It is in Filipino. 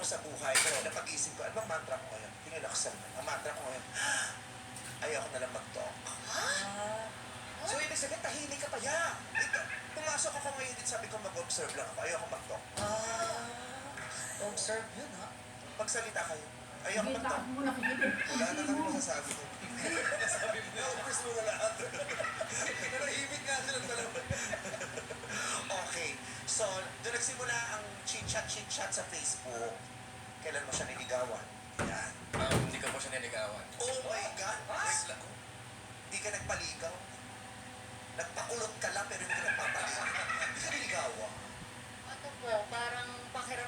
ako sa buhay, pero napag-isip ko, ano bang mantra ko ngayon? Tingnan ako sa ang mantra ko ngayon, ayoko na lang mag-talk. So, ibig sabihin, tahimik ka pa, ya. Pumasok ako ngayon din, sabi ko mag-observe lang ako, ayoko mag-talk. Observe yun, ha? Magsalita kayo, ayoko Hindi, mag-talk. takot mo nakikita. Wala na kami masasabi ko. Sabi mo, na-observe mo na lahat. Nanahimik nga silang dalawa. Okay, so, doon nagsimula ang chit-chat sa Facebook. Kailan mo siya niligawan? Yan. Hindi ko po siya niligawan. Oh my God! Wait lang. Hindi ka nagpaligaw. Nagpakulot ka lang pero hindi ka nagpapaligaw. Hindi ka niligawan. Ano po, parang pakiramdam